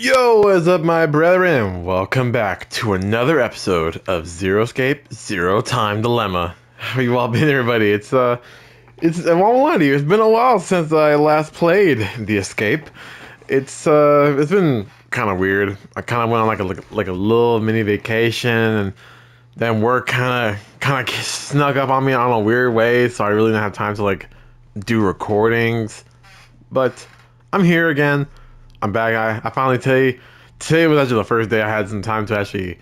Yo, what's up, my brethren? Welcome back to another episode of Zero Escape, Zero Time Dilemma. How you all been, everybody? I won't lie to you, it's been a while since I last played The Escape. It's been kind of weird. I kind of went on like a little mini vacation, and then work kind of snuck up on me on a weird way, so I really didn't have time to like do recordings. But I'm here again. I'm back. I finally today was actually the first day I had some time to actually,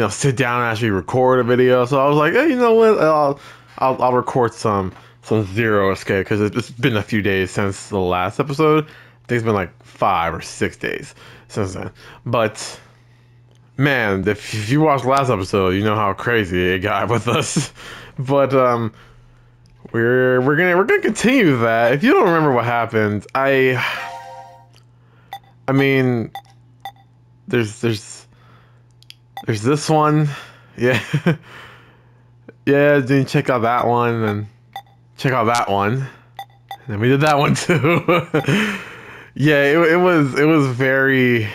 sit down and actually record a video. So I was like, hey, you know what? I'll record some Zero Escape because it's been a few days since the last episode. I think it's been like 5 or 6 days since then. But man, if you watched the last episode, you know how crazy it got with us. But we're gonna continue that. If you don't remember what happened, I mean, there's this one, yeah, yeah. Then check out that one, and check out that one, and then we did that one too. Yeah, it was very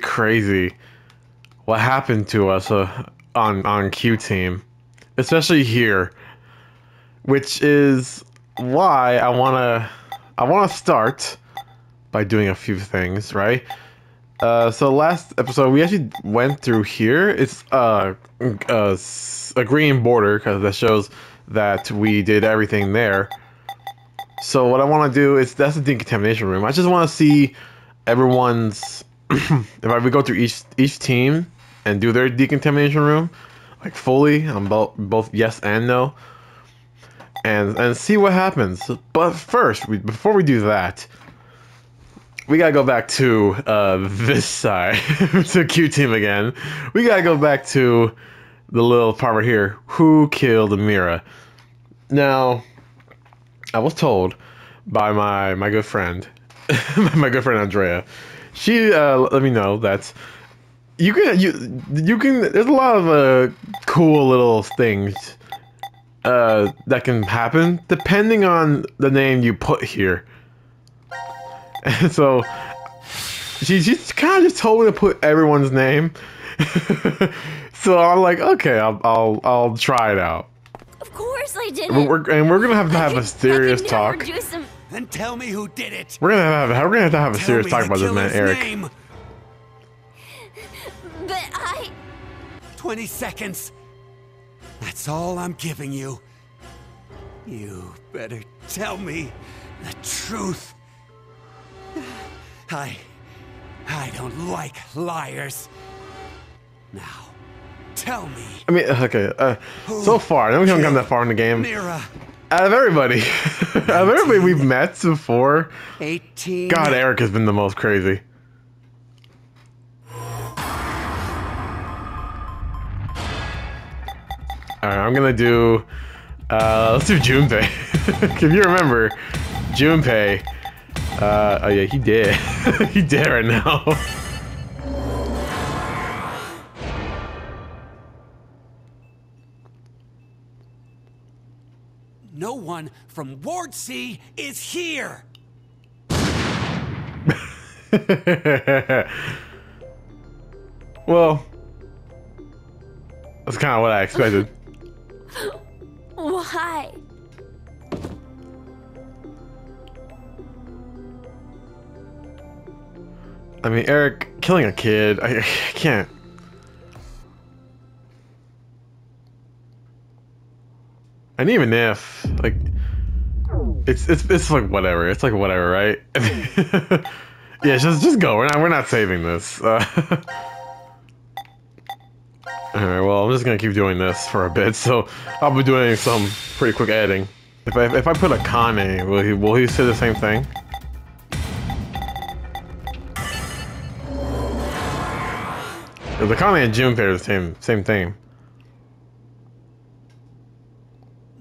crazy what happened to us on Q Team, especially here, which is why I wanna start by doing a few things, right? So last episode we actually went through here. It's a green border because that shows that we did everything there. So what I want to do is that's the decontamination room. I just want to see everyone's if we go through each team and do their decontamination room like fully on both yes and no, and see what happens. But first, before we do that, we gotta go back to this side, to Q Team again. We gotta go back to the little part right here. Who killed Amira? Now, I was told by my good friend, my good friend Andrea. She let me know that you can. There's a lot of cool little things that can happen depending on the name you put here. And so she kind of just told me to put everyone's name. So I'm like, okay, I'll try it out. Of course I did. We're gonna have to have a serious talk. Then tell me who did it. We're gonna have to have a serious talk about this man, Eric. Name. But 20 seconds. That's all I'm giving you. You better tell me the truth. I don't like liars. Now, tell me. I mean, okay. So far, I know we haven't gotten that far in the game. Mira. Out of everybody, we've met before, 18. God, Eric has been the most crazy. Alright, I'm gonna do, let's do Junpei. If you remember, Junpei, oh yeah, he did. He did right now. No one from Ward C is here. Well, that's kind of what I expected. why? I mean, Eric killing a kid, I can't. And even if, like, it's like whatever. It's like whatever, right? Yeah, just go. We're not saving this. Alright, well, I'm just gonna keep doing this for a bit, so I'll be doing some pretty quick editing. If I put a Kane, will he say the same thing? The Kane and Junpei are the same thing.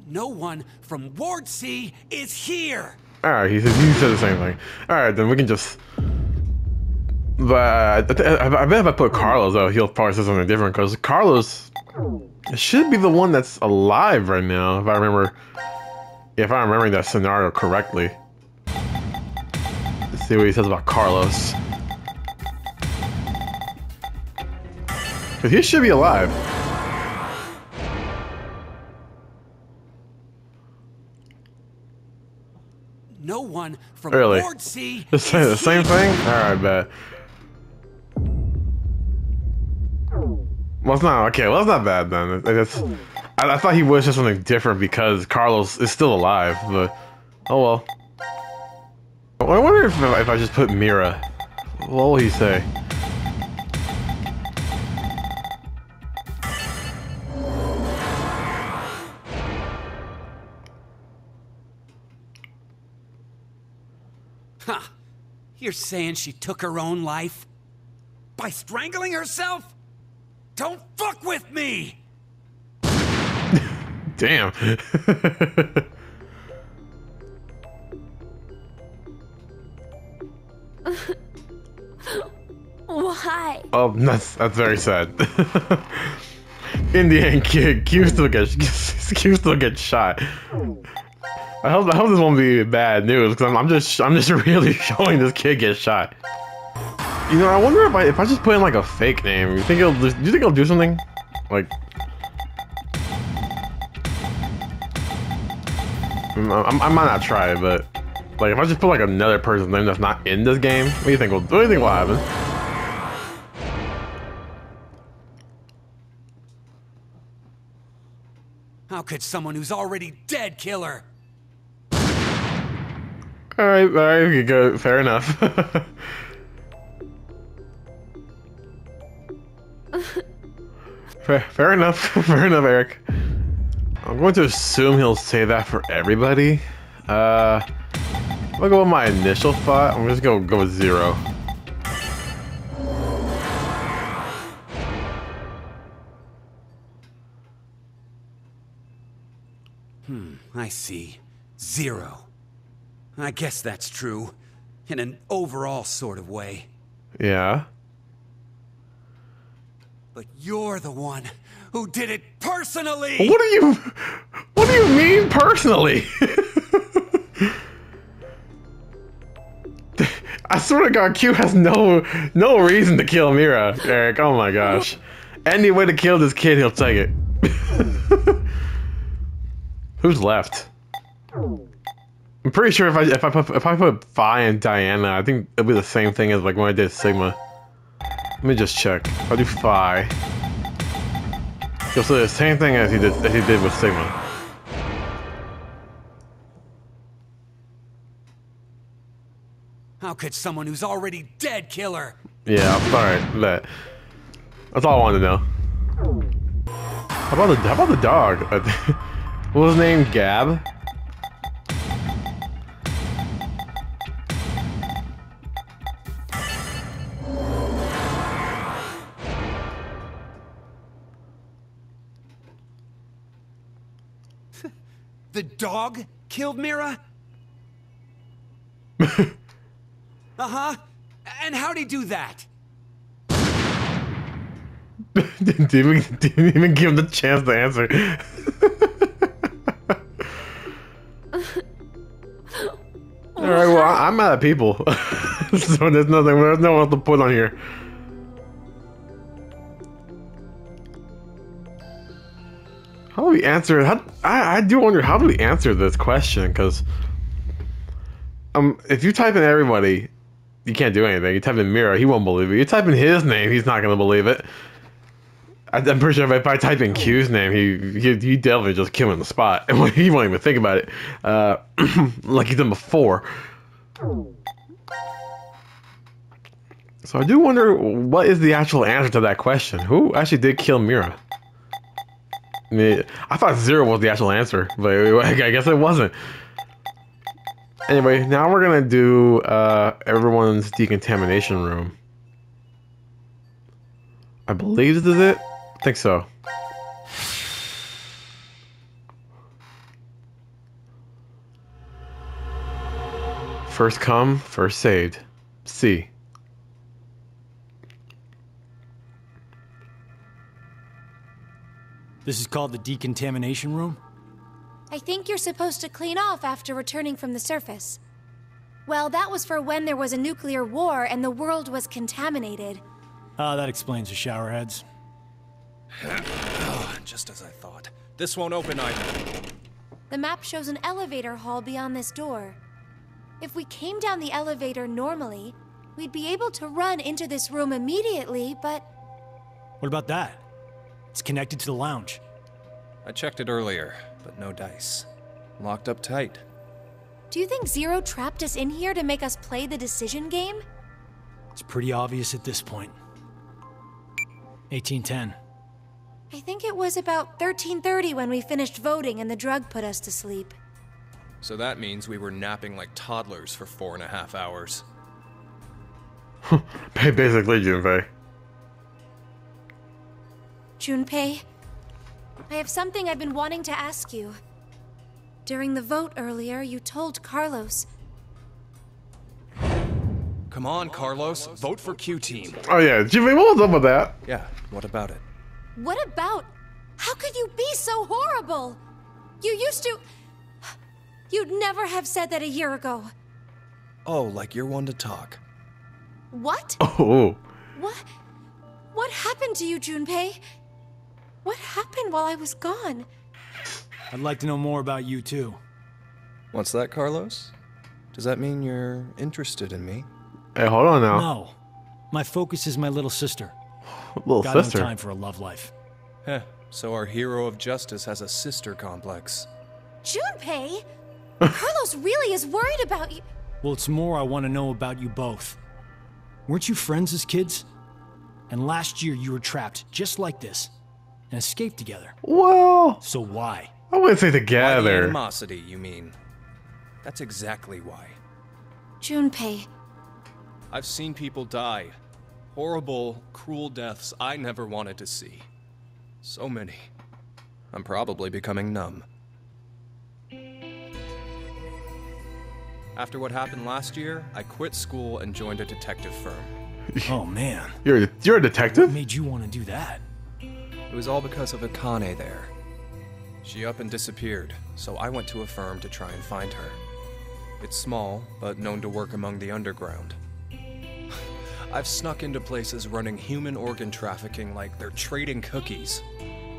No one from Ward C is here. Alright, he said the same thing. Alright, then we can just... But I bet if I put Carlos, though, he'll probably say something different, because Carlos should be the one that's alive right now, if I'm remembering that scenario correctly. Let's see what he says about Carlos. But he should be alive. No one from Really? Ward C The is same here. thing? Alright, bet. Well, it's not okay. Well, it's not bad then. I thought he was just something different because Carlos is still alive, but oh well. I wonder if I just put Mira, what will he say? Huh. You're saying she took her own life? By strangling herself? Don't fuck with me! Damn. Why? Oh, that's very sad. In the end, Q still gets shot. I hope this won't be bad news because I'm just really showing this kid get shot. You know, I wonder if I just put in like a fake name, do you think it'll do something? Like, I might not try it, but like if I just put like another person's name that's not in this game, what do you think will happen? How could someone who's already dead kill her? Alright, we can go. Fair enough. fair enough. Fair enough, Eric. I'm going to assume he'll say that for everybody. I'll go with my initial thought. I'm just gonna go with 0. I see. 0. I guess that's true. In an overall sort of way. Yeah. But you're the one who did it personally! What do you mean personally? I swear to God, Q has no reason to kill Mira, Eric. Oh my gosh. Any way to kill this kid, he'll take it. Who's left? I'm pretty sure if I put Phi and Diana, I think it'll be the same thing as like when I did Sigma. Let me just check. If I do Phi, you'll see the same thing as he did with Sigma. How could someone who's already dead kill her? Yeah, alright, bet. That's all I wanted to know. How about the dog? What was his name? Gab? The dog killed Mira? Uh-huh. And how'd he do that? didn't even give him the chance to answer. Alright, well, I'm mad at people. So there's no one else to put on here. How do we answer? I do wonder, how do we answer this question? Because if you type in everybody, you can't do anything. You type in Mira, he won't believe it. You type in his name, he's not gonna believe it. I'm pretty sure if I type in Q's name, he definitely just kill him on the spot, and he won't even think about it, like he's done before. So I do wonder, what is the actual answer to that question? Who actually did kill Mira? I mean, I thought 0 was the actual answer, but I guess it wasn't. Anyway, now we're gonna do everyone's decontamination room. I believe this is it. I think so. First come, first saved. C. This is called the decontamination room? I think you're supposed to clean off after returning from the surface. Well, that was for when there was a nuclear war and the world was contaminated. Ah, that explains the showerheads. Just as I thought. This won't open either. The map shows an elevator hall beyond this door. If we came down the elevator normally, we'd be able to run into this room immediately, but... What about that? It's connected to the lounge. I checked it earlier, but no dice. Locked up tight. Do you think Zero trapped us in here to make us play the decision game? It's pretty obvious at this point. 1810. I think it was about 13:30 when we finished voting and the drug put us to sleep. So that means we were napping like toddlers for 4.5 hours. Basically, Junpei. Junpei, I have something I've been wanting to ask you. During the vote earlier, you told Carlos... Come on, Carlos. Vote for Q-Team. Oh yeah, Junpei, what was up with that? Yeah, what about it? What about? How could you be so horrible? You used to... You'd never have said that a year ago. Oh, like you're one to talk. What? Oh. What happened to you, Junpei? What happened while I was gone? I'd like to know more about you, too. What's that, Carlos? Does that mean you're interested in me? Hey, hold on now. No. My focus is my little sister. Little Got sister. no time for a love life. Heh, so our hero of justice has a sister complex. Junpei? Carlos really is worried about you. Well, it's more I want to know about you both. Weren't you friends as kids? And last year you were trapped just like this and escaped together. Well, So why? I wouldn't say Why the together. animosity, you mean? That's exactly why. Junpei, I've seen people die. Horrible, cruel deaths I never wanted to see. So many. I'm probably becoming numb. After what happened last year, I quit school and joined a detective firm. Oh, man. You're a What detective? made you want to do that? It was all because of Akane there. She up and disappeared, so I went to a firm to try and find her. It's small, but known to work among the underground. I've snuck into places running human organ trafficking like they're trading cookies.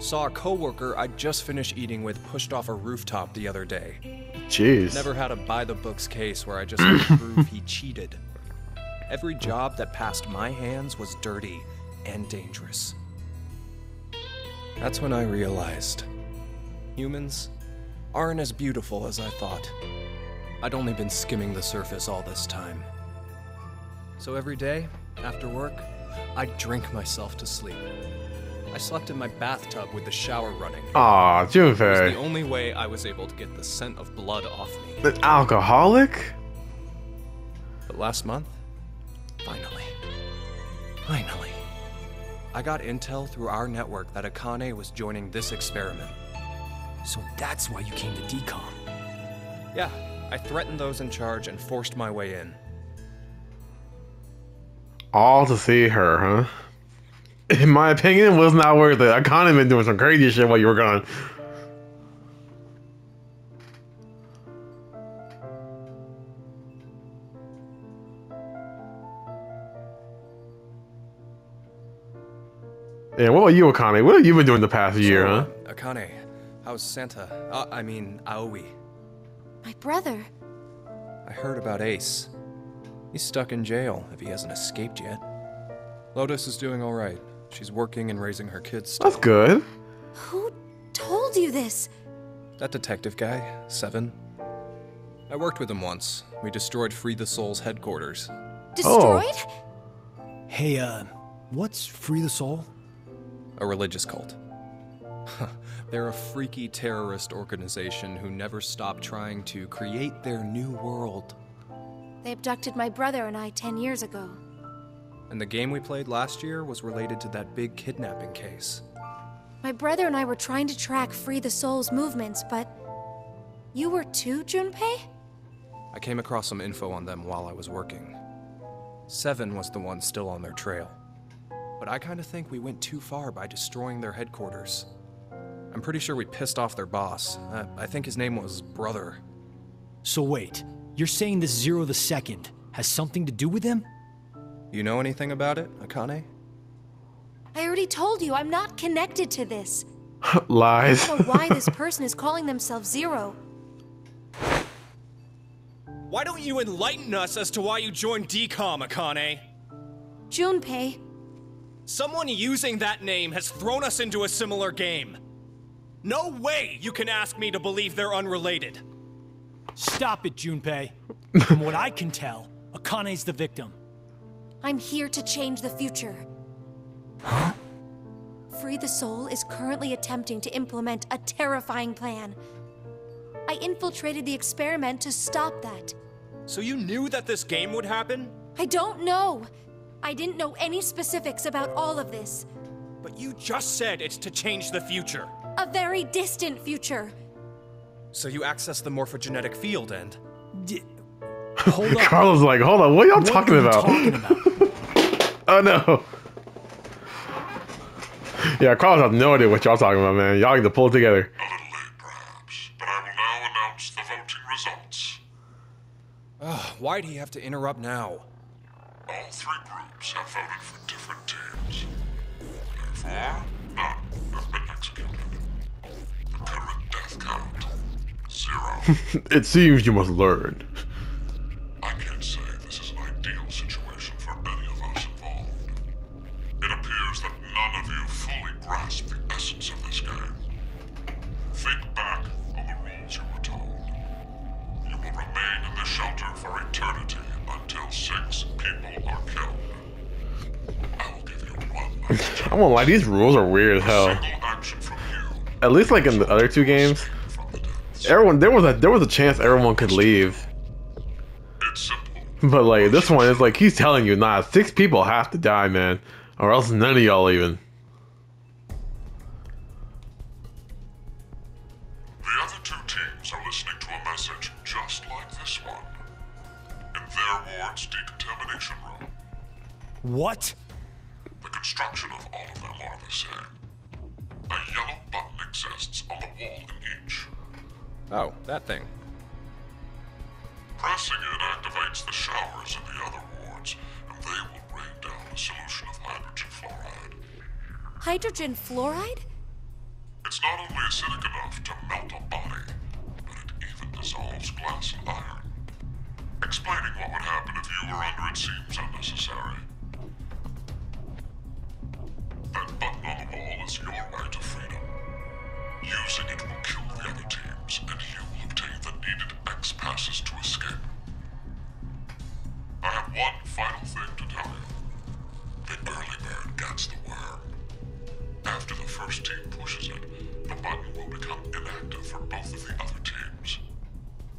Saw a coworker I'd just finished eating with pushed off a rooftop the other day. Jeez. Never had a by-the-books case where I just had to prove he cheated. Every job that passed my hands was dirty and dangerous. That's when I realized humans aren't as beautiful as I thought. I'd only been skimming the surface all this time. So every day, after work, I'd drink myself to sleep. I slept in my bathtub with the shower running. Aw, It was the Junpei. only way I was able to get the scent of blood off me. The alcoholic? But last month, finally, I got intel through our network that Akane was joining this experiment. So that's why you came to DCOM. Yeah, I threatened those in charge and forced my way in. All to see her, huh? In my opinion, it was not worth it. I kind of been doing some crazy shit while you were gone. Yeah, what about you, Akane? What have you been doing the past year, huh? Akane, how's Santa? I mean, Aoi. my brother. I heard about Ace. He's stuck in jail if he hasn't escaped yet. Lotus is doing alright. She's working and raising her kids still. That's good. Who told you this? That detective guy, Seven. I worked with him once. We destroyed Free the Soul's headquarters. Destroyed? Hey, what's Free the Soul? A religious cult. They're a freaky terrorist organization who never stop trying to create their new world. They abducted my brother and I 10 years ago. And the game we played last year was related to that big kidnapping case. My brother and I were trying to track Free the Soul's movements, but... You were too, Junpei? I came across some info on them while I was working. Seven was the one still on their trail. But I kind of think we went too far by destroying their headquarters. I'm pretty sure we pissed off their boss. I think his name was Brother. So wait, you're saying this Zero the Second has something to do with him? You know anything about it, Akane? I already already told you I'm not connected to this. Lies. I don't know why this person is calling themselves Zero. Why don't you enlighten us as to why you joined DCOM, Akane? Junpei, Someone using that name has thrown us into a similar game. No way you can ask me to believe they're unrelated. Stop it, Junpei. From what I can tell, Akane's the victim. I'm here to change the future. Free the Soul is currently attempting to implement a terrifying plan. I infiltrated the experiment to stop that. So you knew that this game would happen? I don't know. I didn't know any specifics about all of this. But you just said it's to change the future. A very distant future. So you access the morphogenetic field and... Hold up. Carlos like, hold on, what are y'all talking What are you about? talking about? Oh no. Yeah, Carlos has no idea what y'all talking about, man. Y'all need to pull it together. A little late, perhaps, but I will now announce the voting results. Why'd he have to interrupt now? All three groups have voted for different teams. Therefore, none have been executed. The current death count, 0. It seems you must learn. I can't say this is an ideal situation for any of us involved. It appears that none of you fully grasp the essence of this game. Think back on the rules you were told. You will remain in the shelter for eternity until 6 people are killed. I will give you 1 night. I won't lie, these rules are weird as hell. Single action from you. At least like in the other two games, From the deaths. everyone there was a chance everyone could leave. It's simple. But like this one is like he's telling you, nah, 6 people have to die, man. Or else none of y'all even. The other 2 teams are listening to a message just like this one. In their ward's decontamination room. What? The construction of all of them are the same. A yellow button exists on the wall in each. Oh, that thing. Pressing it activates the showers in the other wards, and they will rain down a solution of hydrogen fluoride. Hydrogen fluoride? It's not only acidic enough to melt a body, but it even dissolves glass and iron. Explaining what would happen if you were under it seems unnecessary. That button on the wall is your right to freedom. Using it will kill the other teams, and you will obtain the needed X passes to escape. I have one final thing to tell you. The early bird gets the worm. After the first team pushes it, the button will become inactive for both of the other teams.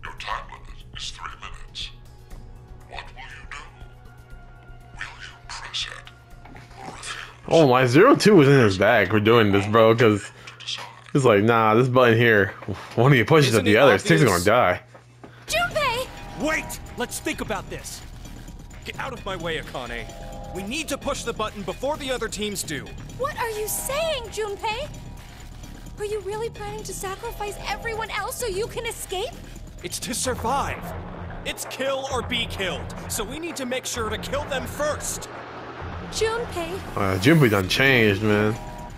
Your time limit is 3 minutes. What will you do? Will you press it or refuse Oh my, 02 was in his bag for doing this, bro, because to decide? it's like, nah, this button here, one of you pushes Isn't it, the it other 6 are gonna obvious? die. Junpei! Wait! Let's think about this. Get out of my way, Akane. We need to push the button before the other teams do. What are you saying, Junpei? Are you really planning to sacrifice everyone else so you can escape? It's to survive. It's kill or be killed, so we need to make sure to kill them first. Junpei, Junpei done changed, man.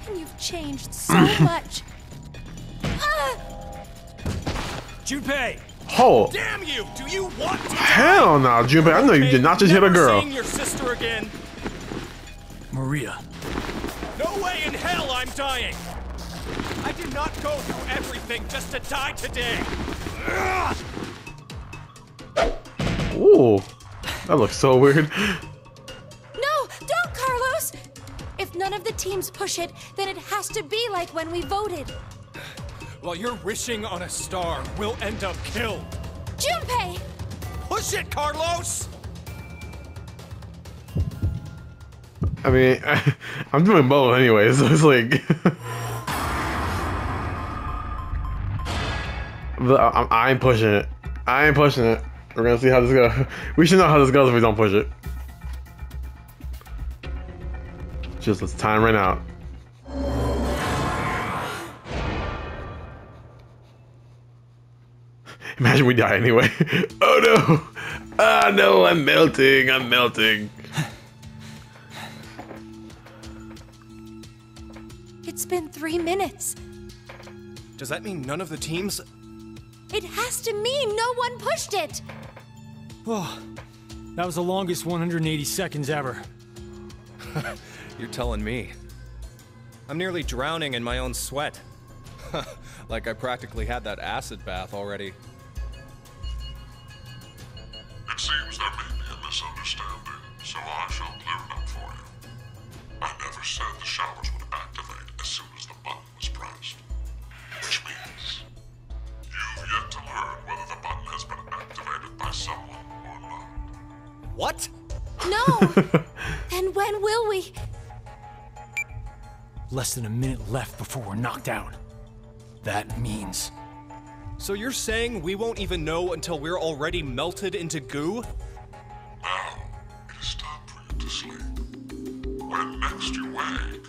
and you've changed so much. Ah! Junpei! Oh, Damn you! Do you want to die? hell no, Junpei. I know you did not just hit a Never girl. seeing your sister again. Maria. No way in hell I'm dying. I did not go through everything just to die today. Ooh, that looks so weird. No, don't, Carlos! If none of the teams push it, then it has to be like when we voted. While you're wishing on a star, we'll end up killed. Junpei! Push it, Carlos! I mean, I'm doing both anyway, so it's like. But I ain't pushing it. I ain't pushing it. We're gonna see how this goes. We should know how this goes if we don't push it. Just let's time right out. Imagine we die anyway. Oh no! Ah no, I'm melting, I'm melting. It's been 3 minutes. Does that mean none of the teams? It has to mean no one pushed it! Oh, that was the longest 180 seconds ever. You're telling me. I'm nearly drowning in my own sweat. Like I practically had that acid bath already. It seems there may be a misunderstanding, so I shall clear it up for you. I never said the showers would activate as soon as the button was pressed. Which means you've yet to learn whether the button has been activated by someone or not. What? No! Then when will we? Less than a minute left before we're knocked out. That means... So you're saying we won't even know until we're already melted into goo? Now, it is time for you to sleep. When next you wake,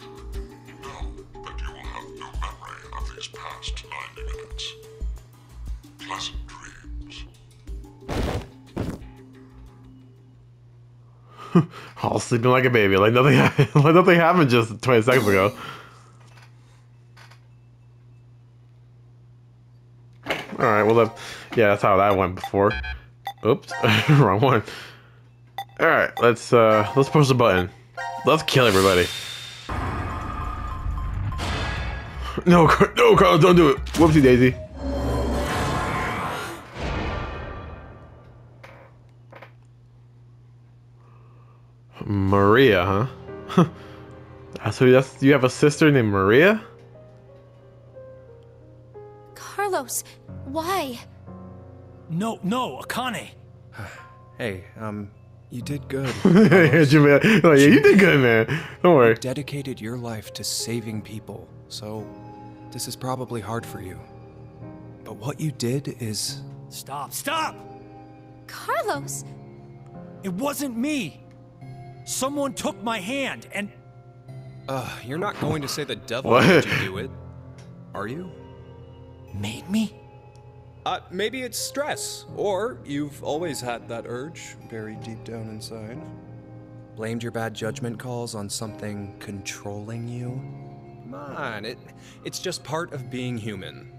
know that you will have no memory of these past 90 minutes. Pleasant dreams. All sleeping like a baby, like nothing, like nothing happened just 20 seconds ago. All right, well, yeah, that's how that went before. Oops, wrong one. All right, let's push the button. Let's kill everybody. No, no, Carlos, don't do it. Whoopsie daisy. Maria, huh? So that's, you have a sister named Maria? Carlos, why? No, Akane. Hey, you did good. Yeah, you did good, man. Don't worry. Dedicated your life to saving people, so this is probably hard for you. But what you did is... Stop! Carlos! It wasn't me! Someone took my hand and... You're not going to say the devil What? made you do it, are you? Made me? Maybe it's stress, or you've always had that urge buried deep down inside. Blamed your bad judgment calls on something controlling you? Come on, it's just part of being human.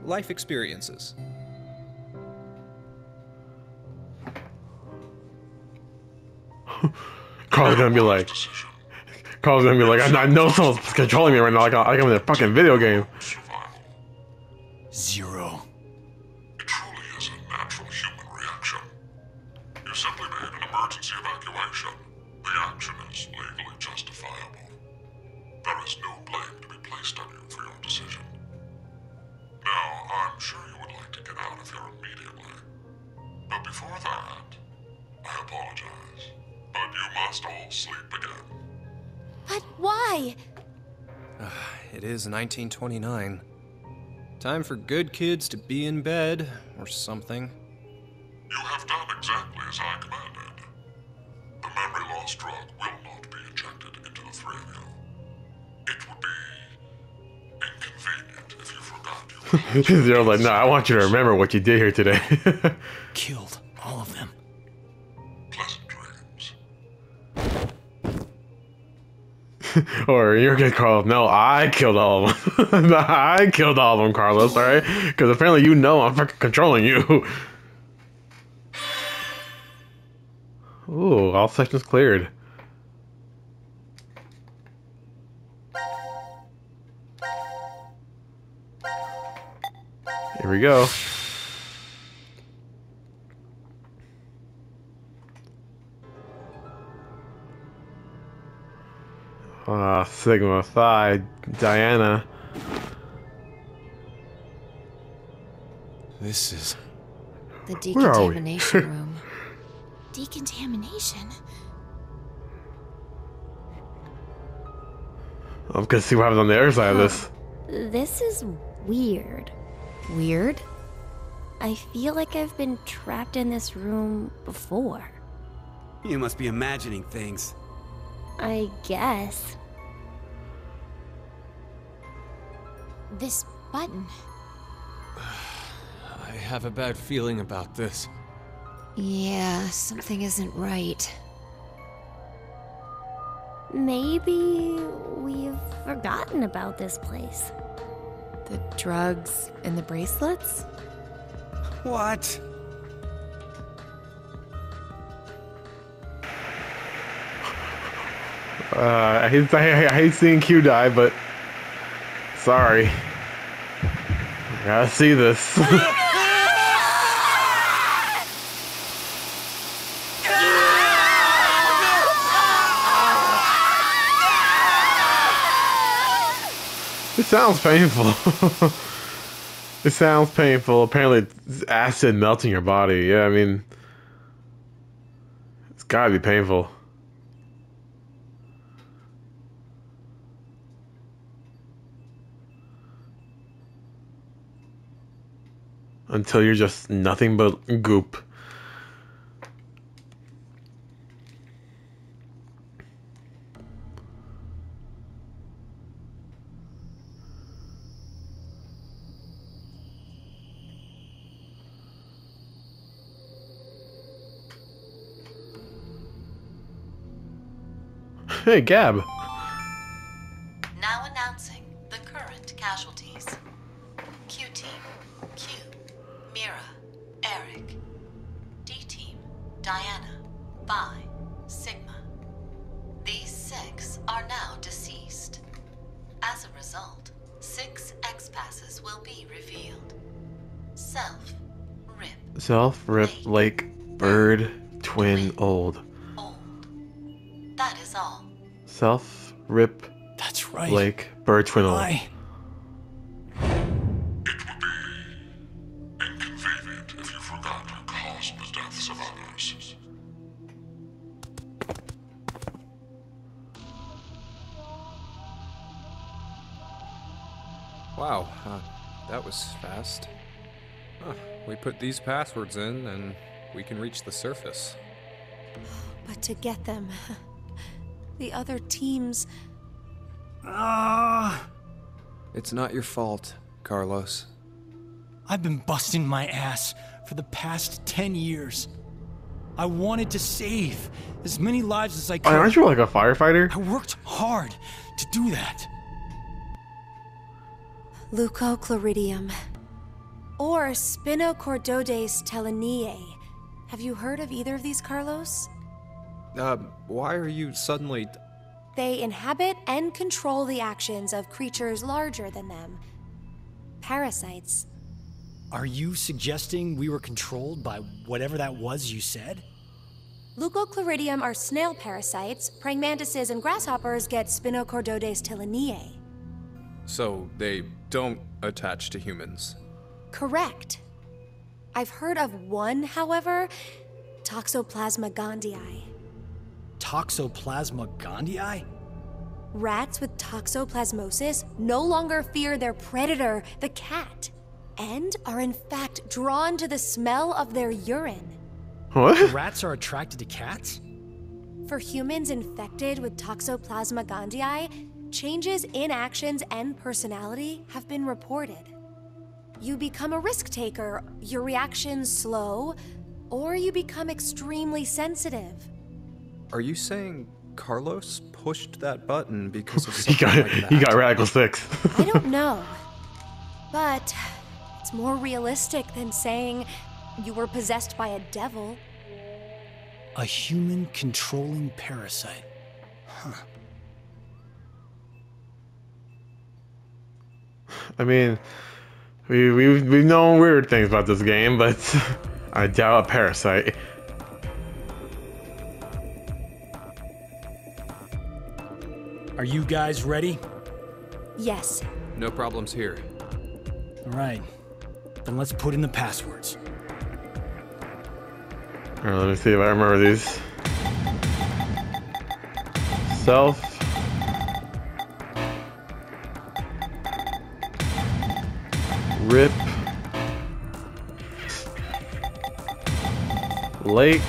Life experiences. Carl's gonna be like, I know someone's controlling me right now, like I'm in a fucking video game. Survival. Zero. It truly is a natural human reaction. You simply made an emergency evacuation. The action is legally justifiable. There is no blame to be placed on you for your decision. Now, I'm sure you would like to get out of here immediately. But before that, I apologize. But you must all sleep again. But why? It is 1929. Time for good kids to be in bed, or something. You have done exactly as I commanded. The memory loss drug will not be injected into the three of you. It would be inconvenient if you forgot you were Zero's like, no, I want you to remember what you did here today. Killed all of them. pleasant dreams. Or you're good, Carlos. No, I killed all of them. No, I killed all of them, Carlos, alright? Because apparently you know I'm fucking controlling you. Ooh, all sections cleared. Here we go. Sigma Phi, Diana. This is... The Where are we? decontamination room. Decontamination? I'm gonna see what happens on the other side of this. This is weird. Weird? I feel like I've been trapped in this room before. You must be imagining things. I guess. This button. I have a bad feeling about this. Yeah, something isn't right. maybe we've forgotten about this place. The drugs and the bracelets? What? I hate seeing Q die, but sorry. I gotta see this. It sounds painful. It sounds painful. Apparently, it's acid melting your body. Yeah, I mean, it's gotta be painful. Until you're just nothing but goop. Hey, Gab. Now announcing the current casualties. Q-Team, Q, Mira, Eric. D-Team, Diana, Vi, Sigma. These 6 are now deceased. As a result, 6 X-passes will be revealed. Self, Rip. Self, Rip, Lake, Bird, Twin, Old. That is all. Self, Rip, That's right. Lake, Bird, Twin, Old. It would be inconvenient if you forgot to cause the deaths of others. Wow, that was fast. We put these passwords in and we can reach the surface. But to get them, the other teams... It's not your fault, Carlos. I've been busting my ass for the past 10 years. I wanted to save as many lives as I could. Aren't you like a firefighter? I worked hard to do that. Leucochloridium. Or Spinochordodes teleniae. Have you heard of either of these, Carlos? Why are you suddenly... They inhabit and control the actions of creatures larger than them. Parasites. Are you suggesting we were controlled by whatever that was you said? Leucochloridium are snail parasites. Praying mantises and grasshoppers get Spinochordodes teleniae. So they don't attach to humans? Correct. I've heard of one, however, Toxoplasma gondii. Toxoplasma gondii? Rats with toxoplasmosis no longer fear their predator, the cat, and are in fact drawn to the smell of their urine. What? Rats are attracted to cats? For humans infected with Toxoplasma gondii, changes in actions and personality have been reported. You become a risk taker, your reactions slow, or you become extremely sensitive. Are you saying Carlos pushed that button because of He something got, like that? he got Radical 6. I don't know, but it's more realistic than saying you were possessed by a devil. A human controlling parasite. Huh. I mean, we've known weird things about this game, but I doubt a parasite. Are you guys ready? Yes. No problems here. All right. Then let's put in the passwords. Alright, let me see if I remember these. Self. Rip. Lake.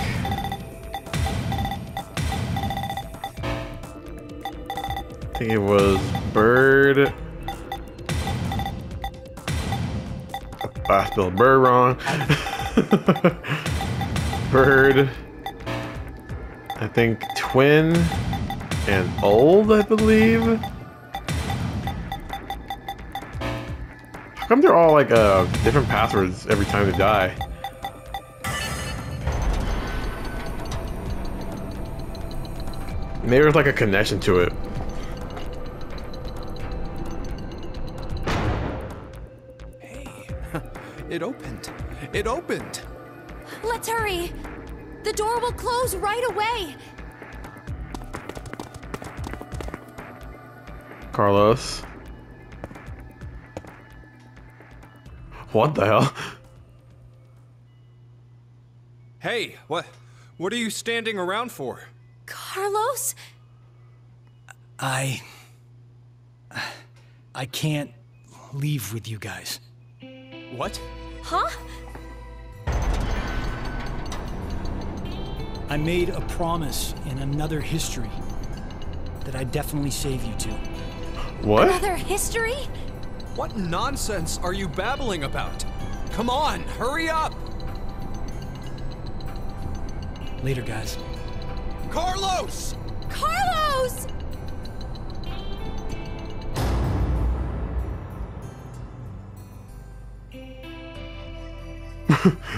I think it was Bird. I spelled Bird wrong. Bird. I think Twin. and old, I believe. How come they're all like different passwords every time they die? Maybe there's like a connection to it. Hey, it opened. It opened. Let's hurry. The door will close right away. Carlos. What the hell? Hey, what are you standing around for? Carlos? I can't leave with you guys. What? Huh? I made a promise in another history that I'd definitely save you two. What? Another history? What nonsense are you babbling about? Come on, hurry up! Later, guys. Carlos! Carlos!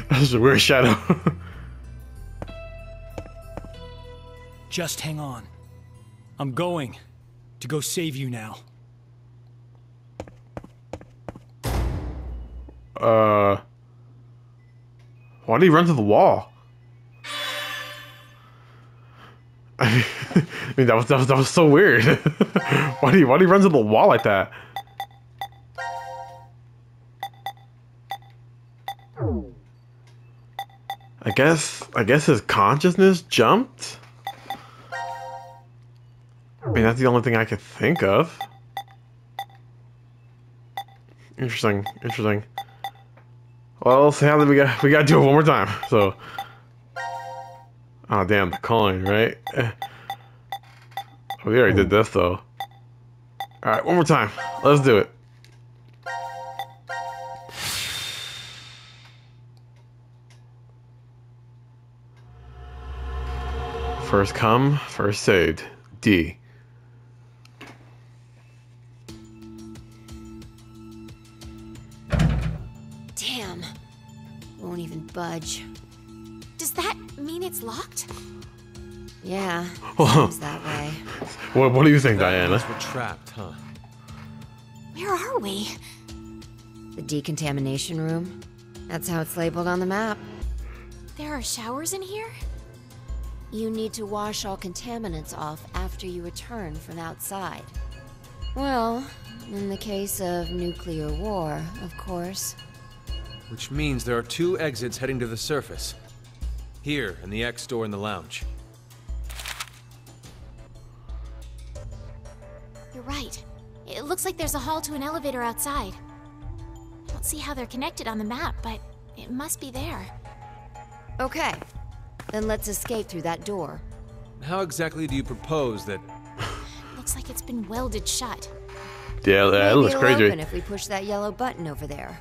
That's a weird shadow. Just hang on. I'm going to go save you now. Why did he run to the wall? I mean, that was so weird. Why do you run to the wall like that? I guess his consciousness jumped. I mean, that's the only thing I could think of. Interesting. Well, sadly, we gotta do it one more time. So, oh damn, the coin, right? Oh, we already did this though. All right, one more time. Let's do it. First come, first saved. D. Damn. Won't even budge. Does that mean it's locked? Yeah, seems that way. What do you think, Diana? We're trapped, huh? Where are we? The decontamination room? That's how it's labeled on the map. There are showers in here? You need to wash all contaminants off after you return from outside. Well, in the case of nuclear war, of course. Which means there are 2 exits heading to the surface. Here, and the X door in the lounge. You're right. It looks like there's a hall to an elevator outside. I don't see how they're connected on the map, but it must be there. Okay, then let's escape through that door. How exactly do you propose that... Looks like it's been welded shut. Yeah, that Maybe looks it'll crazy. open if we push that yellow button over there.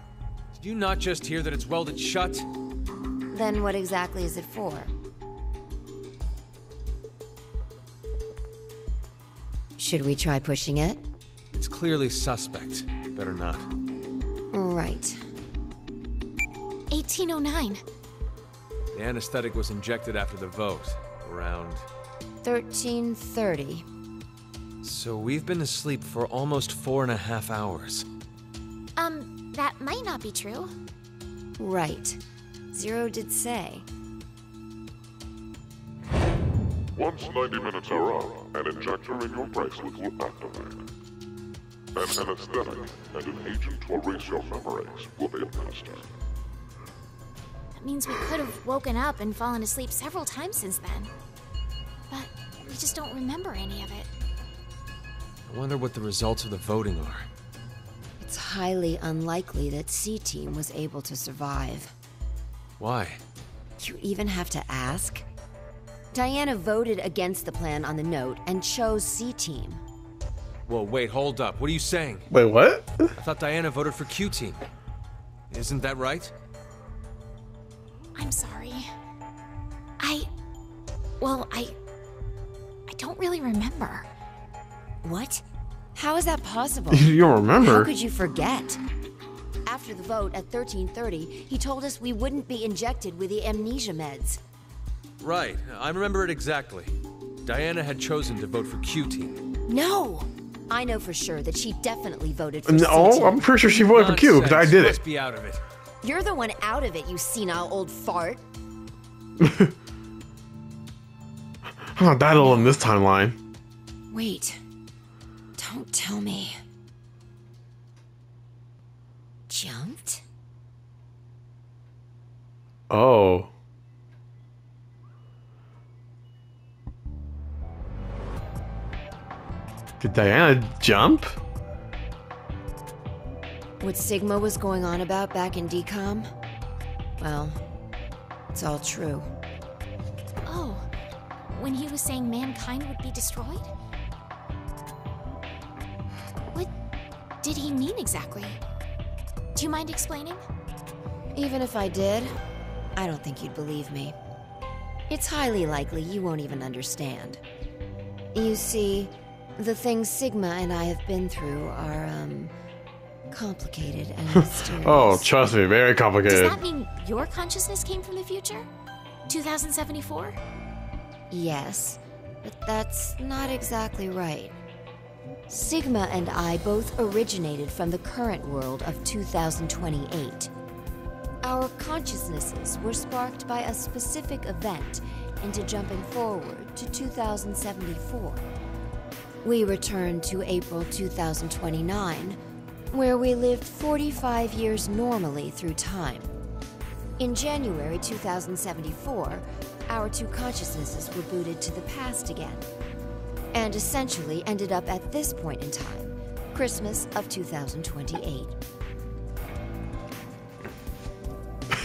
Did you not just hear that it's welded shut? Then what exactly is it for? Should we try pushing it? It's clearly suspect. Better not. Right. 1809. The anesthetic was injected after the vote. Around... 1330. So we've been asleep for almost 4.5 hours. That might not be true. Right. Zero did say. Once 90 minutes are up, an injector in your bracelet will activate. An anesthetic and an agent to erase your memories will be administered. That means we could have woken up and fallen asleep several times since then. But we just don't remember any of it. I wonder what the results of the voting are. It's highly unlikely that C-Team was able to survive. Why? You even have to ask? Diana voted against the plan on the note and chose C-Team. Whoa, wait, hold up. What are you saying? Wait, what? I thought Diana voted for Q-Team. Isn't that right? I'm sorry. I don't don't really remember. What? How is that possible? You don't remember? How could you forget? After the vote at 1330, he told us we wouldn't be injected with the amnesia meds. Right, I remember it exactly. Diana had chosen to vote for Q Team. No! I know for sure that she definitely voted for No, C2. I'm pretty sure she voted for Q because I did You it. must be out of it. You're the one out of it, you senile old fart. I'm not that old in this timeline. Wait. Don't tell me. Jumped? Oh. Did Diana jump? What Sigma was going on about back in DCOM? Well, it's all true. Oh, when he was saying mankind would be destroyed? What did he mean exactly? Do you mind explaining? Even if I did, I don't think you'd believe me. It's highly likely you won't even understand. You see, the things Sigma and I have been through are, complicated and mysterious. Oh, trust me, very Does complicated. that mean your consciousness came from the future? 2074? Yes, but that's not exactly right. Sigma and I both originated from the current world of 2028. Our consciousnesses were sparked by a specific event into jumping forward to 2074. We returned to April 2029, where we lived 45 years normally through time. In January 2074, our two consciousnesses were booted to the past again, and essentially ended up at this point in time, Christmas of 2028.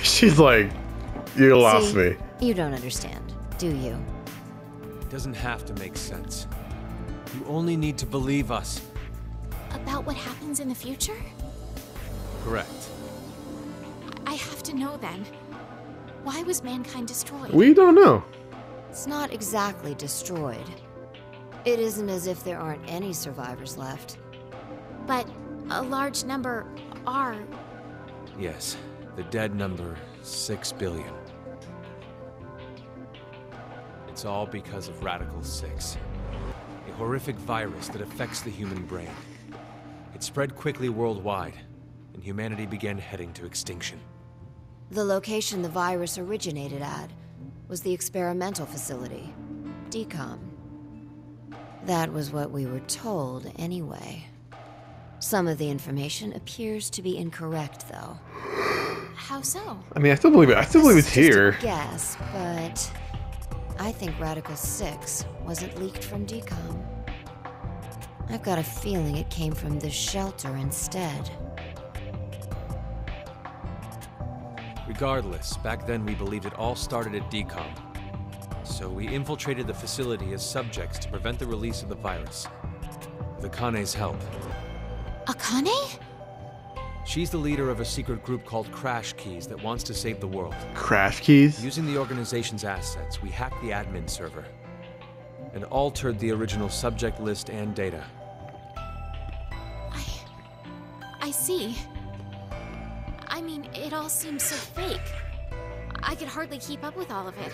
She's like, you lost See, me. You don't understand, do you? It doesn't have to make sense. You only need to believe us. About what happens in the future? Correct. I have to know then. Why was mankind destroyed? We don't know. It's not exactly destroyed. It isn't as if there aren't any survivors left. But a large number are. Yes, the dead number 6 billion. It's all because of Radical 6. A horrific virus that affects the human brain. It spread quickly worldwide, and humanity began heading to extinction. The location the virus originated at was the experimental facility, DCOM. That was what we were told, anyway. Some of the information appears to be incorrect, though. How so? I mean, I still believe it. I still believe it's here. Yes, but I think Radical 6 wasn't leaked from DCOM. I've got a feeling it came from this shelter instead. Regardless, back then we believed it all started at DCOM. So we infiltrated the facility as subjects to prevent the release of the virus. With Akane's help. Akane? She's the leader of a secret group called Crash Keys that wants to save the world. Crash Keys? Using the organization's assets, we hacked the admin server and altered the original subject list and data. I see. I mean, it all seems so fake. I could hardly keep up with all of it.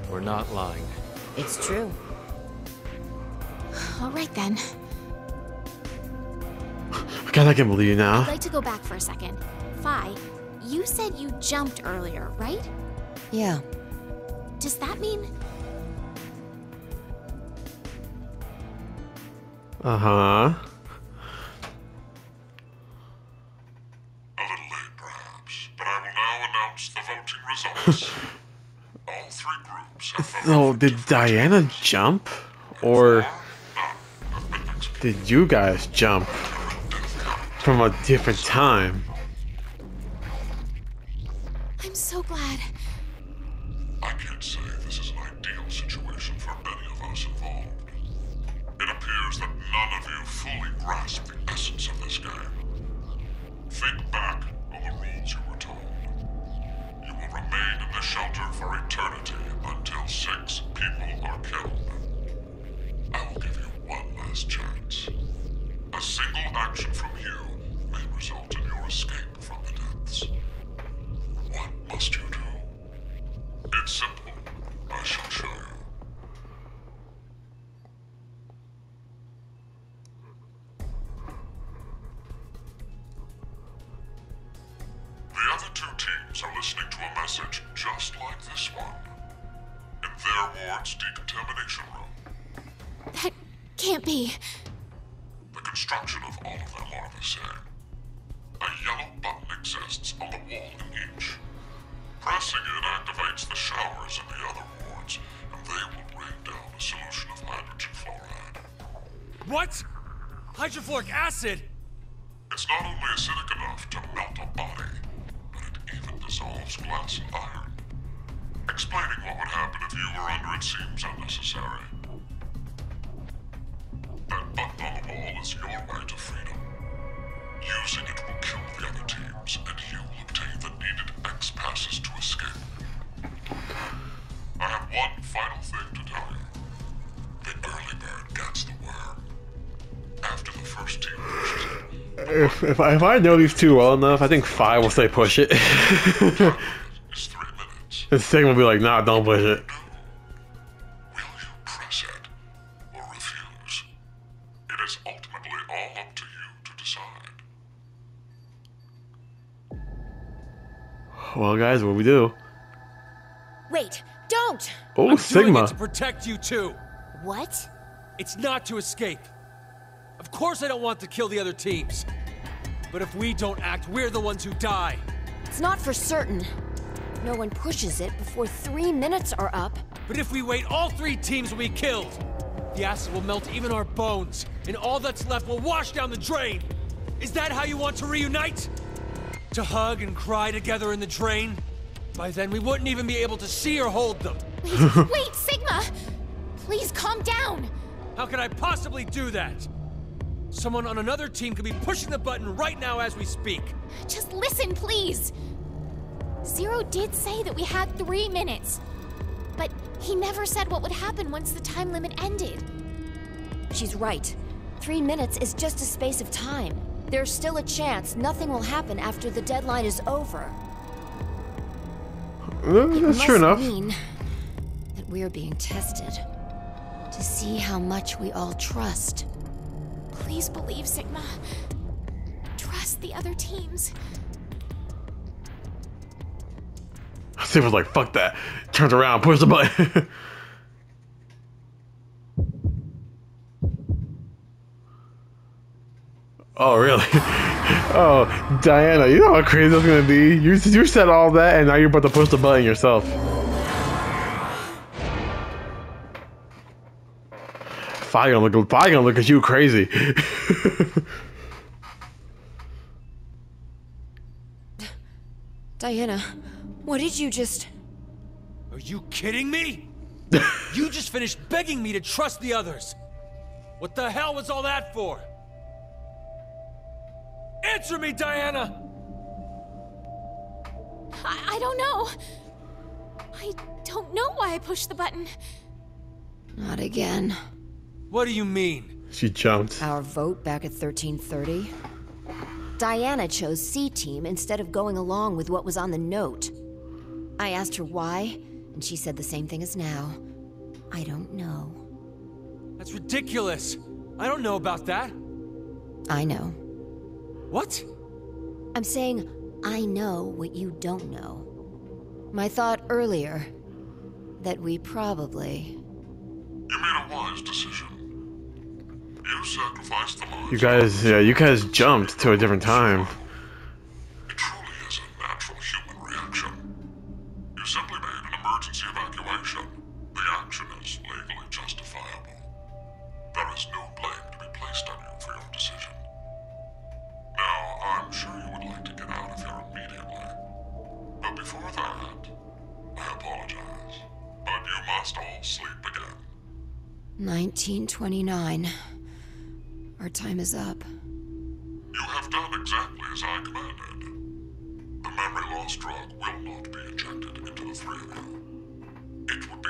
We're not lying. It's true. All right then. God, I can't believe you now. I'd like to go back for a second. Fi, you said you jumped earlier, right? Yeah. Does that mean... Uh-huh. A little late, perhaps, but I will now announce the voting results. All three groups have voted So, for did different Diana teams. jump? Or None have been executed. did you guys jump from a different time? I'm so glad. I can't say this is an ideal situation for any of us involved. It appears that none of you fully grasp the essence of this game. Think back on the rules you were told. You will remain in the shelter for eternity until 6 people are killed. action from you may result in your escape from the depths. What must you do? It's simple. I shall show you. The other two teams are listening to a message just like this one. In their ward's decontamination room. That can't be. The construction of all of them are the same. A yellow button exists on the wall in each. Pressing it activates the showers in the other wards, and they will rain down a solution of hydrogen fluoride. What? Hydrofluoric acid? It's not only acidic enough to melt a body, but it even dissolves glass and iron. Explaining what would happen if you were under it seems unnecessary. That button on the wall is your way to freedom. Using it will kill the other teams, and you will obtain the needed X passes to escape. I have one final thing to tell you. The early bird gets the worm. After the first team pushes it, If I know these two well enough, I think 5 will say push it. it's 3 minutes. The second will be like, nah, don't push it. Will you press it or refuse? It is ultimately all up to you to decide. Well, guys, what we do? Wait, don't! Oh, I'm doing Sigma. it to protect you too. What? It's not to escape. Of course I don't want to kill the other teams. But if we don't act, we're the ones who die. It's not for certain. No one pushes it before 3 minutes are up. But if we wait, all 3 teams will be killed. The acid will melt even our bones, and all that's left will wash down the drain. Is that how you want to reunite? To hug and cry together in the drain? By then, we wouldn't even be able to see or hold them. Wait, Sigma! Please calm down! How could I possibly do that? Someone on another team could be pushing the button right now as we speak. Just listen, please! Zero did say that we had 3 minutes. But he never said what would happen once the time limit ended. She's right. 3 minutes is just a space of time. There's still a chance nothing will happen after the deadline is over. That's true enough. It must mean that we're being tested to see how much we all trust. Please believe, Sigma. Trust the other teams. Sigma's like, fuck that. Turns around, pushes the button. Oh, really? Oh, Diana, you know how crazy that's gonna be? You said all that, and now you're about to push the button yourself. Probably gonna look at you crazy. Diana, what did you just... Are you kidding me? You just finished begging me to trust the others. What the hell was all that for? Answer me, Diana! I don't know. I don't know why I pushed the button. Not again. What do you mean? She jumped. Our vote back at 1330? Diana chose C-Team instead of going along with what was on the note. I asked her why, and she said the same thing as now. I don't know. That's ridiculous. I don't know about that. I know. What? I'm saying I know what you don't know. My thought earlier, that we probably... You made a wise decision. You sacrificed the lives. You guys jumped to a different time. It truly is a natural human reaction. You simply made an emergency evacuation. The action is legally justifiable. There is no blame to be placed on you for your decision. Now, I'm sure you would like to get out of here immediately. But before that, I apologize. But you must all sleep again. 1929. Our time is up. You have done exactly as I commanded. The memory loss drug will not be injected into the 3 of you. It would be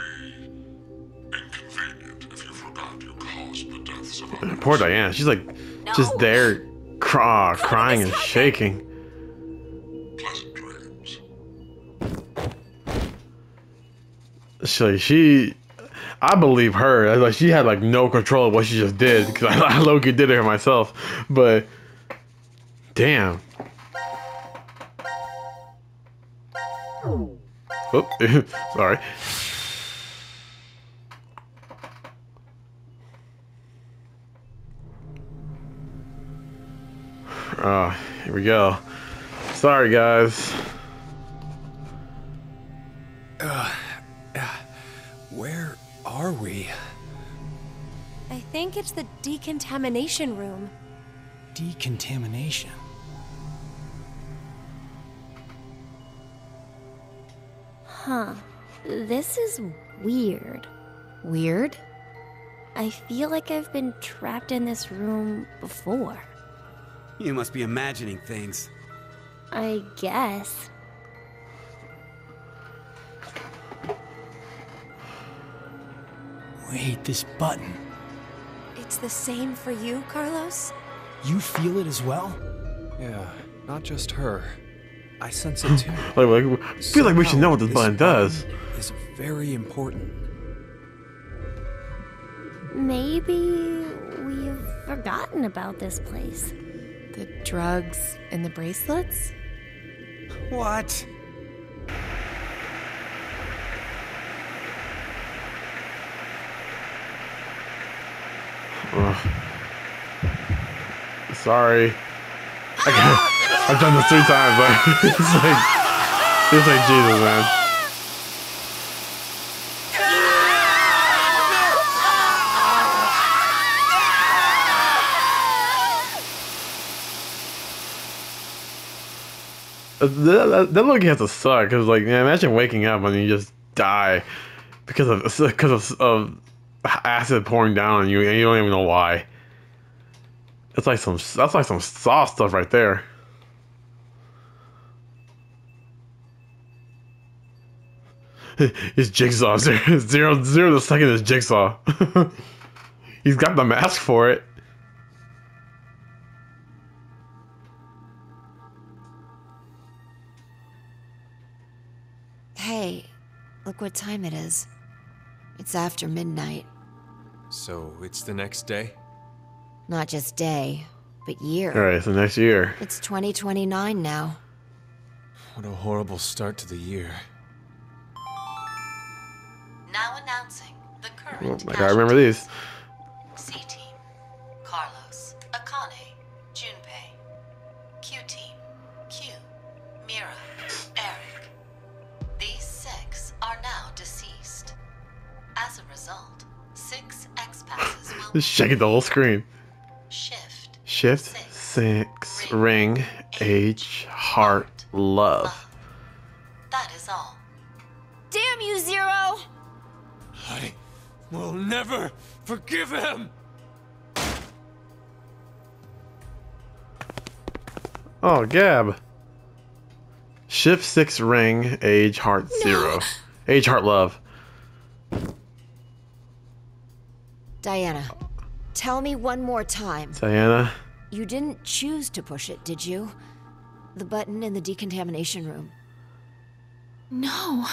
inconvenient if you forgot you caused the deaths of others. Poor Diana. She's like, just there crying and shaking. Pleasant dreams. I believe her. Like she had like no control of what she just did because I low-key did it myself. But damn. Oh, sorry. Here we go. Sorry, guys. Where are we? I think it's the decontamination room. Decontamination. Huh. This is weird. Weird? I feel like I've been trapped in this room before. You must be imagining things. I guess. Wait, this button. It's the same for you, Carlos? You feel it as well? Yeah, not just her. I sense it too. I feel like we should know what this button does. Is very important. Maybe we've forgotten about this place. The drugs and the bracelets? What? Sorry. I've done this 3 times, but it's like Jesus, man. That look has to suck, cause like, yeah, imagine waking up and you just die because of acid pouring down on you and you don't even know why. That's like some soft stuff right there. It's Jigsaw. Zero the second is Jigsaw. He's got the mask for it. Hey, look what time it is. It's after midnight. So it's the next day? Not just day, but year. Alright, so next year. It's 2029 now. What a horrible start to the year. Now announcing the current I gotta remember these. C-Team, Carlos, Akane, Junpei. Q-Team, Q, Mira, Eric. These 6 are now deceased. As a result, 6 X-Passes will Just shaking the whole screen. Shift 6 ring H heart love. That is all. Damn you, Zero! I will never forgive him! Oh, Gab. Shift 6 ring age heart 0. Age heart love. Diana, tell me one more time. Diana. You didn't choose to push it, did you? The button in the decontamination room. No.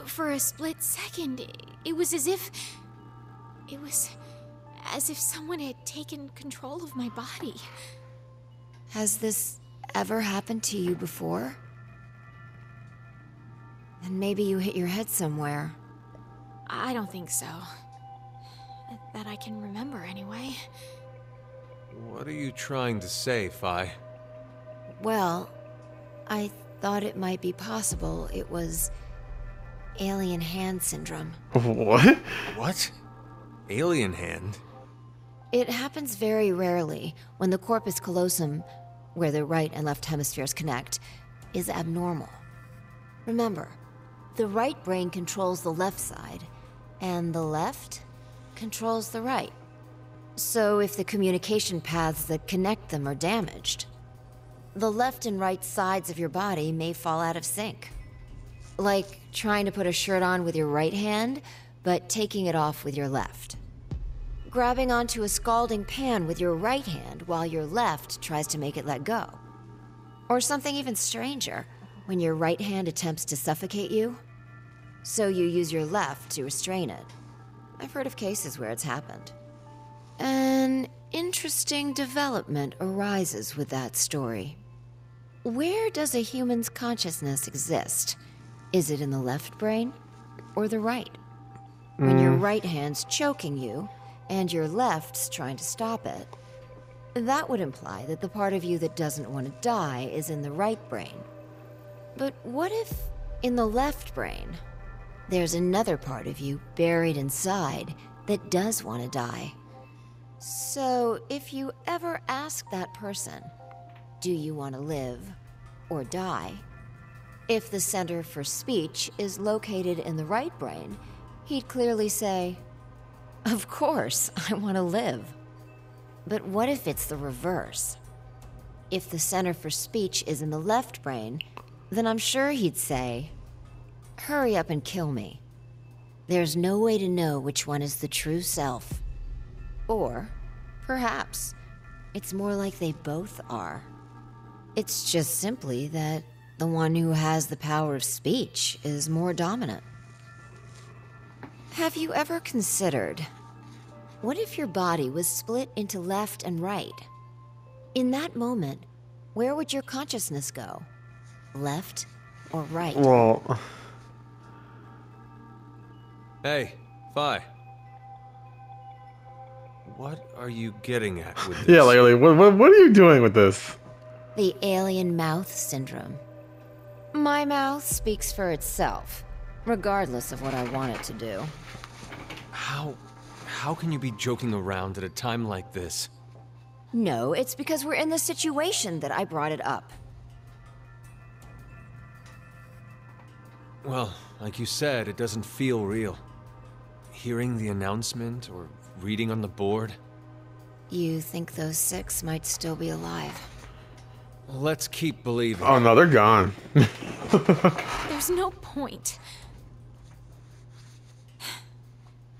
For a split second, it was as if... It was as if someone had taken control of my body. Has this ever happened to you before? And maybe you hit your head somewhere. I don't think so. That I can remember, anyway. What are you trying to say, Phi? Well, I thought it might be possible it was alien hand syndrome. What? What? Alien hand? It happens very rarely when the corpus callosum, where the right and left hemispheres connect, is abnormal. Remember, the right brain controls the left side, and the left controls the right. So if the communication paths that connect them are damaged, the left and right sides of your body may fall out of sync. Like trying to put a shirt on with your right hand, but taking it off with your left. grabbing onto a scalding pan with your right hand while your left tries to make it let go. Or something even stranger, when your right hand attempts to suffocate you, so you use your left to restrain it. I've heard of cases where it's happened. An interesting development arises with that story. Where does a human's consciousness exist? Is it in the left brain or the right? When your right hand's choking you and your left's trying to stop it, that would imply that the part of you that doesn't want to die is in the right brain. But what if, in the left brain, there's another part of you buried inside that does want to die? So, if you ever ask that person, do you want to live or die? If the center for speech is located in the right brain, he'd clearly say, of course, I want to live. But what if it's the reverse? If the center for speech is in the left brain, then I'm sure he'd say, hurry up and kill me. There's no way to know which one is the true self. Or, perhaps, it's more like they both are. It's just simply that the one who has the power of speech is more dominant. Have you ever considered, what if your body was split into left and right? In that moment, where would your consciousness go? Left or right? Well... Hey, Phi. What are you getting at with this? Yeah, like what are you doing with this? The alien mouth syndrome. My mouth speaks for itself, regardless of what I want it to do. How can you be joking around at a time like this? No, it's because we're in this situation that I brought it up. Well, like you said, it doesn't feel real. Hearing the announcement or reading on the board. You think those 6 might still be alive? Let's keep believing. Oh no, they're gone. There's no point.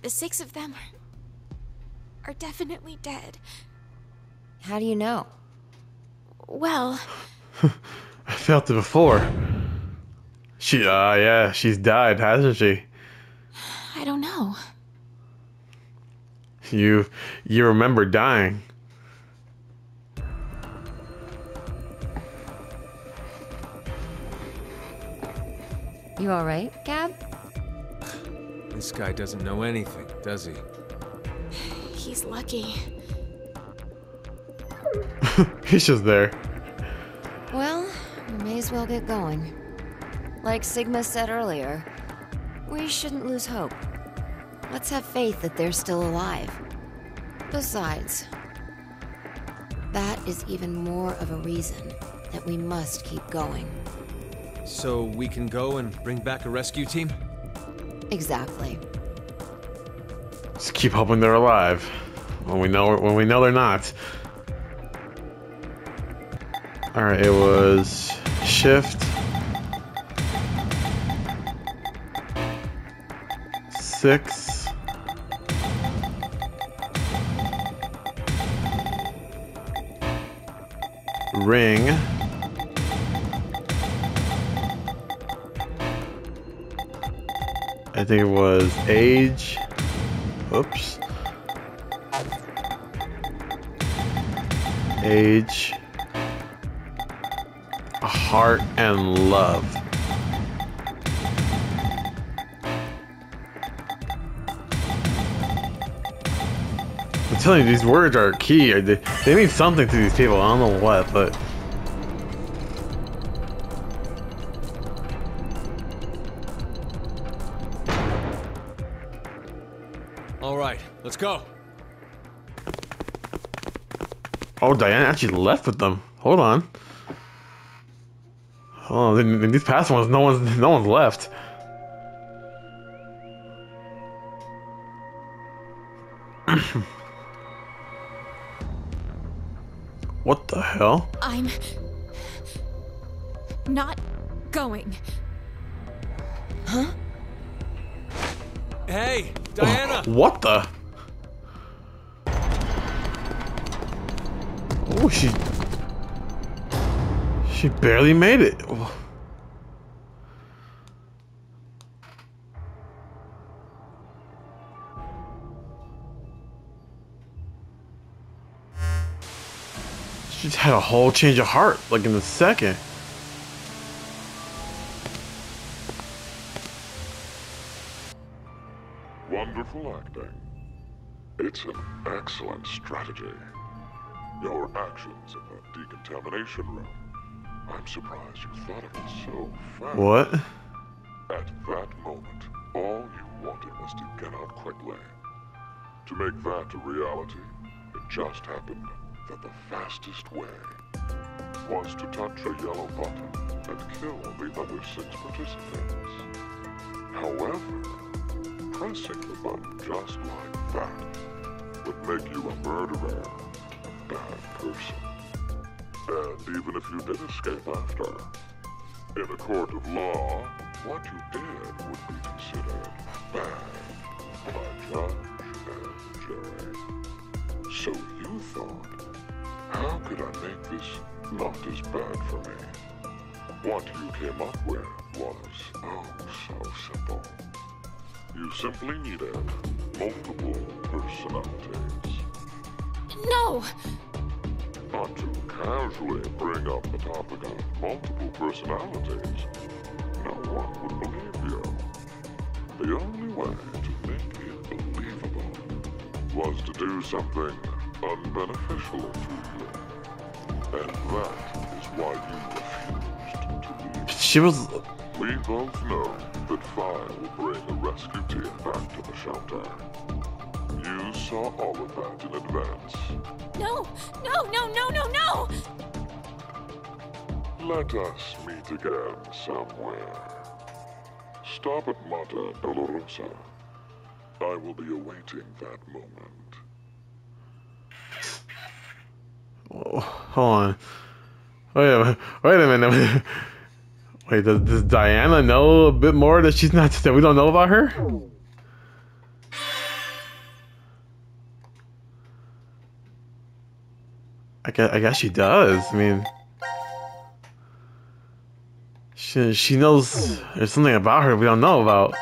The 6 of them are definitely dead. How do you know? Well... I felt it before. Yeah, she's died, hasn't she? I don't know. You remember dying. You alright, Gab? This guy doesn't know anything, does he? He's lucky. He's just there. Well, we may as well get going. Like Sigma said earlier, we shouldn't lose hope. Let's have faith that they're still alive. Besides, that is even more of a reason that we must keep going. So we can go and bring back a rescue team? Exactly. Just keep hoping they're alive. When we know they're not. Alright, it was shift 6 ring I think it was age. Oops. Age, heart, and love. I'm telling you, these words are key. They mean something to these people. I don't know what, but... All right, let's go. Oh, Diana actually left with them. Hold on. Oh, in these past ones, no one's left. What the hell? I'm not going. Huh? Hey, Diana! What the? Oh, she barely made it. She just had a whole change of heart, like in a second. Wonderful acting. It's an excellent strategy. Your actions in the decontamination room. I'm surprised you thought of it so fast. What? At that moment, all you wanted was to get out quickly. To make that a reality, it just happened that the fastest way was to touch a yellow button and kill the other 6 participants. However, pressing the button just like that would make you a murderer, a bad person. And even if you did escape after, in a court of law, what you did would be considered bad by judge and jury. So you thought, how could I make this not as bad for me? What you came up with was, oh, so simple. You simply needed multiple personalities. No! Not to casually bring up the topic of multiple personalities, no one would believe you. The only way to make it believable was to do something unbeneficial to you. And that is why you refused to leave. She was... We both know that Phi will bring a rescue team back to the shelter. You saw all of that in advance. No! No, no, no, no, no! Let us meet again somewhere. Stop at Mata Dolorosa. I will be awaiting that moment. Oh, hold on. Wait a minute. Wait, does Diana know a bit more that she's not that we don't know about her? I guess she does. I mean, she knows there's something about her we don't know about.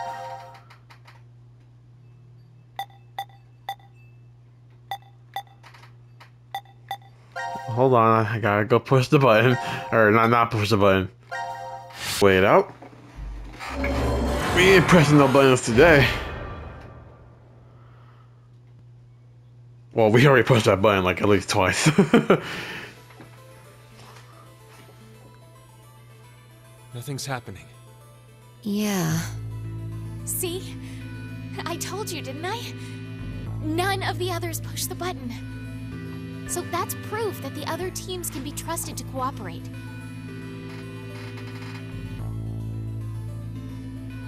Hold on, I gotta go push the button, or not push the button. Wait out. We ain't pressing no buttons today. Well, we already pushed that button like at least twice. Nothing's happening. Yeah. See? I told you, didn't I? None of the others pushed the button. So that's proof that the other teams can be trusted to cooperate.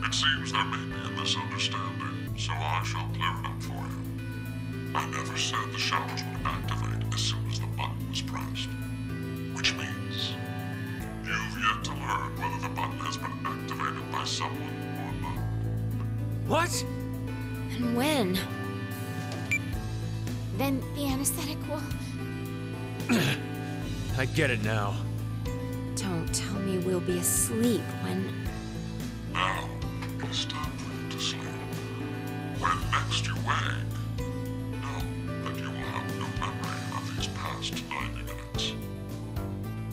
It seems there may be a misunderstanding, so I shall clear it up for you. I never said the showers would activate as soon as the button was pressed. Which means you've yet to learn whether the button has been activated by someone or not. What? And when? Then the anesthetic will... I get it now. Don't tell me we'll be asleep when... Now, it's time for you to sleep. When next you wake, know that you will have no memory of these past 90 minutes.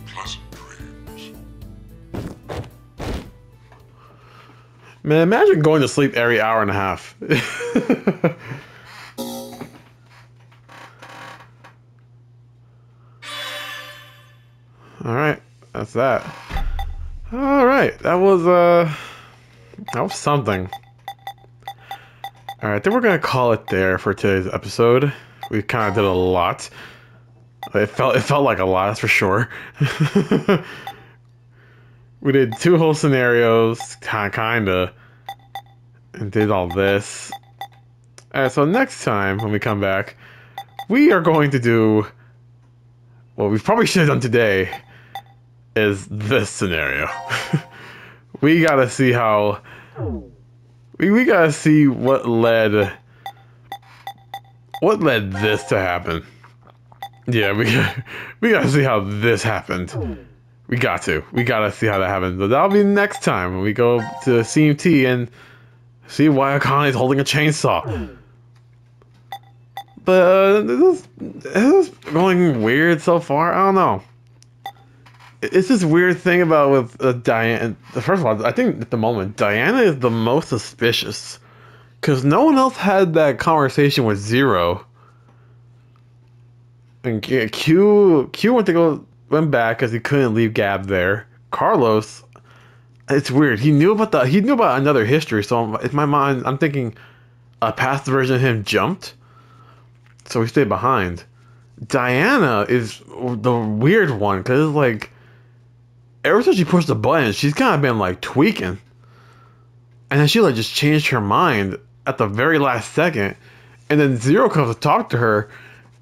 Pleasant dreams. Man, imagine going to sleep every hour and a half. Alright, that's that. Alright, that was something. Alright, I think we're gonna call it there for today's episode. We kinda did a lot. It felt like a lot, that's for sure. We did 2 whole scenarios, kinda, and did all this. Alright, so next time when we come back, we are going to do what we probably should have done today is this scenario. We gotta see how we gotta see what led this to happen. Yeah, we gotta see how this happened. We gotta see how that happened. But that'll be next time when we go to CMT and see why Akane's holding a chainsaw. But this is going weird so far. I don't know. It's this weird thing about with Diana. First of all, I think at the moment Diana is the most suspicious because no one else had that conversation with Zero. And Q went back because he couldn't leave Gab there. Carlos, it's weird. He knew about another history. So in my mind, I'm thinking a past version of him jumped, so he stayed behind. Diana is the weird one because like ever since she pushed the button, she's kind of been like tweaking, and then she like just changed her mind at the very last second, and then Zero comes to talk to her.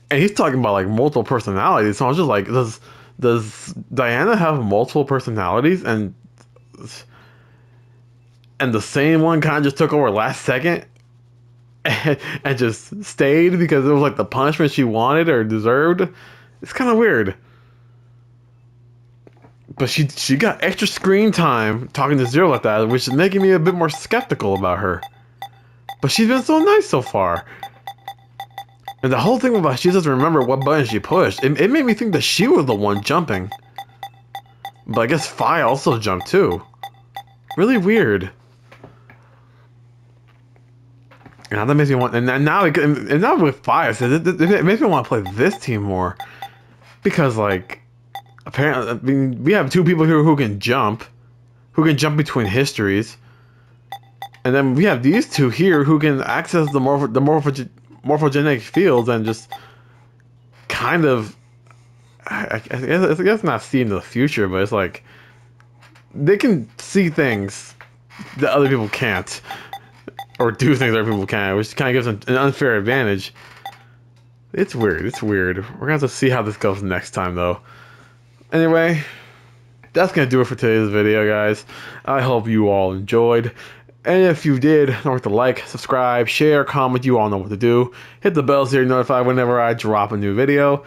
And he's talking about like multiple personalities, so I was just like, does Diana have multiple personalities? And the same one kind of just took over last second, and just stayed because it was like the punishment she wanted or deserved. It's kind of weird. But she got extra screen time talking to Zero like that, which is making me a bit more skeptical about her. But she's been so nice so far. And the whole thing about she doesn't remember what button she pushed, it made me think that she was the one jumping. But I guess Fi also jumped too. Really weird. And that makes me want, and now with Fi, it makes me want to play this team more. Because like, apparently, I mean, we have two people here who can jump between histories. And then we have these two here who can access the morphogenetic fields and just kind of, I guess not see into the future, but it's like they can see things that other people can't, or do things other people can't, which kind of gives them an unfair advantage. It's weird. We're gonna have to see how this goes next time, though. Anyway, that's gonna do it for today's video, guys. I hope you all enjoyed. And if you did, don't forget to like, subscribe, share, comment. You all know what to do. Hit the bell so you're notified whenever I drop a new video.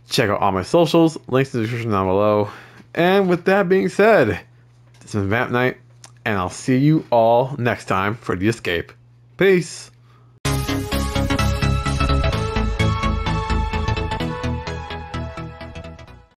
Check out all my socials. Links in the description down below. And with that being said, this is Vamp Knight, and I'll see you all next time for The Escape. Peace.